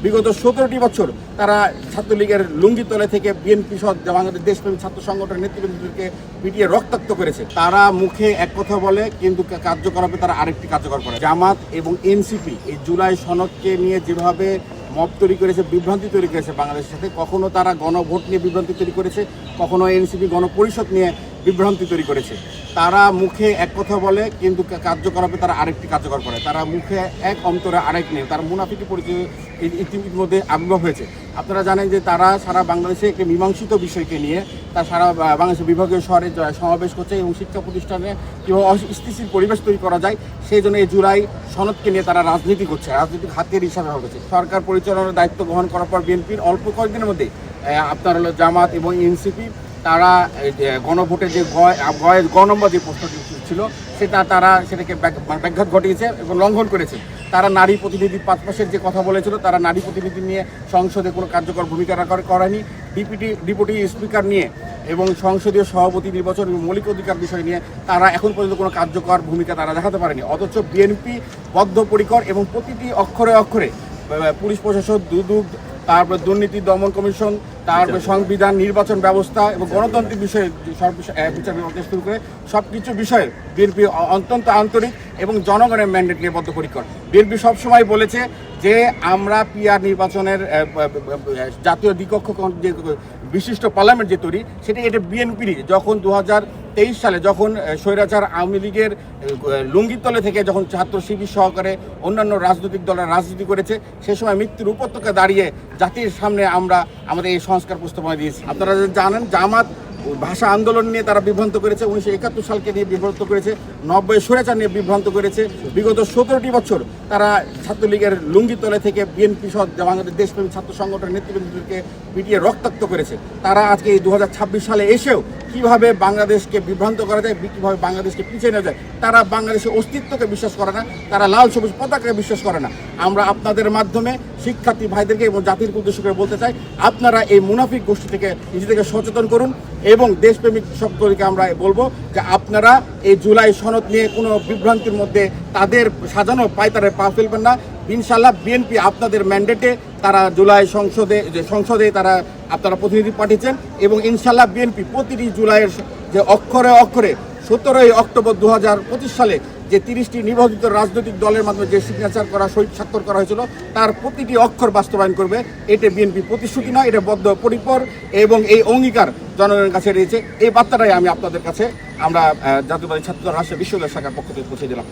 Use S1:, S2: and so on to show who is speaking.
S1: বিগত 17টি বছর তারা ছাত্রলীগের লুঙ্গিতলে থেকে বিএনপি সহ বাংলাদেশ দেশপ্রেমী ছাত্র সংগঠনের নেতৃবৃন্দদেরকে পিটিয়ে রক্তাক্ত করেছে। তারা মুখে এক কথা বলে কিন্তু কার্যকলাপে তারা আরেকটি কার্যকর করে। জামাত এবং এনসিপি এই জুলাই সনদকে নিয়ে যেভাবে মব তৈরি করেছে, বিভ্রান্তি তৈরি করেছে বাংলাদেশের সাথে, কখনো তারা গণভোট নিয়ে বিভ্রান্তি তৈরি করেছে, কখনো এনসিপি গণপরিষদ নিয়ে বিভ্রান্তি তৈরি করেছে। তারা মুখে এক কথা বলে কিন্তু কার্যকলাপে তারা আরেকটি কার্যকর করে। তারা মুখে এক অন্তরে আরেক নিয়ে তার মুনাফিকি পরিচয় ইতিমধ্যে আবির্ভাব হয়েছে। আপনারা জানেন যে তারা সারা বাংলাদেশে একটি মীমাংসিত বিষয়কে নিয়ে তার সারা বাংলাদেশের বিভাগীয় শহরে সমাবেশ করছে এবং শিক্ষা প্রতিষ্ঠানে কীভাবে অস্থিতিশীল পরিবেশ তৈরি করা যায় সেই জন্য এই জুলাই সনদকে নিয়ে তারা রাজনীতি করছে, রাজনীতিক হাতের হিসাবে হয়েছে। সরকার পরিচালনার দায়িত্ব গ্রহণ করার পর বিএনপির অল্প কয়েকদিনের মধ্যে আপনার হলো জামাত এবং এনসিপি তারা গণভোটে যে গ নম্বর যে প্রশ্নটি ছিল তারা সেটাকে ব্যাঘাত ঘটিয়েছে এবং লঙ্ঘন করেছে। তারা নারী প্রতিনিধি 5 মাসের যে কথা বলেছিল, তারা নারী প্রতিনিধি নিয়ে সংসদে কোনো কার্যকর ভূমিকা করেনি। ডেপুটি স্পিকার নিয়ে এবং সংসদীয় সভাপতি নির্বাচন এবং মৌলিক অধিকার বিষয় নিয়ে তারা এখন পর্যন্ত কোনো কার্যকর ভূমিকা তারা দেখাতে পারেনি। অথচ বিএনপি বদ্ধপরিকর এবং প্রতিটি অক্ষরে অক্ষরে পুলিশ প্রশাসন, দুদক, তারপরে দুর্নীতি দমন কমিশন, তারপরে সংবিধান, নির্বাচন ব্যবস্থা এবং গণতান্ত্রিক বিষয়ে বিচার বিভাগ শুরু করে সব কিছু বিষয়ে বিএনপি অত্যন্ত আন্তরিক এবং জনগণের ম্যান্ডেট নিয়ে বদ্ধপরিকর। বিএনপি সবসময় বলেছে যে আমরা পিআর নির্বাচনের জাতীয় দ্বিকক্ষ যে বিশিষ্ট পার্লামেন্ট যে তৈরি এটা বিএনপিরই। যখন 2023 সালে যখন স্বৈরাচার আওয়ামী লীগের লুঙ্গিতলে থেকে যখন ছাত্র শিবির সহকারে অন্যান্য রাজনৈতিক দলের রাজনীতি করেছে সে সময় মৃত্যুর উপত্যকা দাঁড়িয়ে জাতির সামনে আমরা আমাদের এই সংস্কার প্রস্তাবনা দিয়েছি। আপনারা জানেন জামাত ভাষা আন্দোলন নিয়ে তারা বিভ্রান্ত করেছে, 1971 সালকে নিয়ে বিভ্রান্ত করেছে, 90 স্বৈরাচার নিয়ে বিভ্রান্ত করেছে। বিগত 17টি বছর তারা ছাত্রলীগের লুঙ্গিতলে থেকে বিএনপি সহ বাংলাদেশ দেশপ্রেমী ছাত্র সংগঠনের নেতৃবৃন্দদেরকে পিটিয়ে রক্তাক্ত করেছে। তারা আজকে এই 2026 সালে এসেও কীভাবে বাংলাদেশকে বিভ্রান্ত করা যায়, কীভাবে বাংলাদেশকে পিছিয়ে নেওয়া যায়, তারা বাংলাদেশের অস্তিত্বকে বিশ্বাস করে না, তারা লাল সবুজ পতাকাকে বিশ্বাস করে না। আমরা আপনাদের মাধ্যমে শিক্ষার্থী ভাইদেরকে এবং জাতির উদ্দেশ্য করে বলতে চাই, আপনারা এই মুনাফিক গোষ্ঠী থেকে নিজেদেরকে সচেতন করুন এবং দেশপ্রেমিক সকলকে আমরা বলবো যে আপনারা এই জুলাই সনদ নিয়ে কোনো বিভ্রান্তির মধ্যে তাদের সাজানো পায়তারে পা ফেলবেন না। ইনশাল্লাহ বিএনপি আপনাদের ম্যান্ডেটে তারা জুলাই সংসদে তারা আপনারা প্রতিনিধি পাঠিয়েছেন এবং ইনশাল্লাহ বিএনপি প্রতিটি জুলাইয়ের যে অক্ষরে অক্ষরে 17ই অক্টোবর 2025 সালে যে 30টি নিবন্ধিত রাজনৈতিক দলের মাধ্যমে যে সিগনেচার করা স্বাক্ষর করা হয়েছিল তার প্রতিটি অক্ষর বাস্তবায়ন করবে। এটা বিএনপি প্রতিশ্রুতি নয়, এটা বদ্ধপরিকর এবং এই অঙ্গীকার জনগণের কাছে রয়েছে। এই বার্তাটাই আমি আপনাদের কাছে আমরা জাতীয়তাবাদী ছাত্র রাষ্ট্রীয় বিশ্ববিদ্যালয় শাখার পক্ষ থেকে পৌঁছে দিলাম।